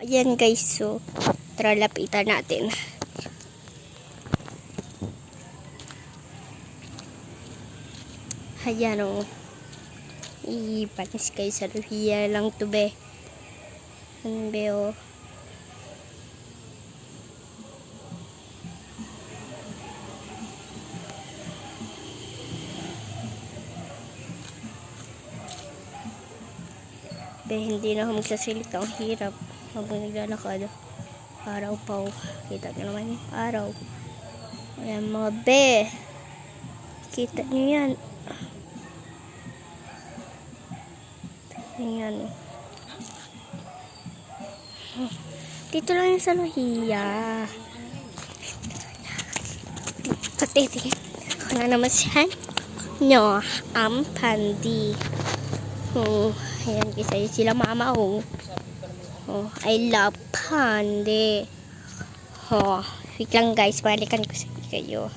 Ayan guys, so tara lapitan natin. Ayan o. Ipanis kayo sa luhiya lang to be. Ano be o. Be, hindi na ako magsasalita. Ang hirap habang naglalakad. Araw pa o. Kita nyo naman yung araw. Ayan mga be. Kita nyo yan. Ayan. Dito lang yung sa luhiya. Patitingin. Ako na naman siya. No, ang pandi. Ayan, kasi sila mama oh. I love pandi. Wait lang guys, balikan ko sa kayo.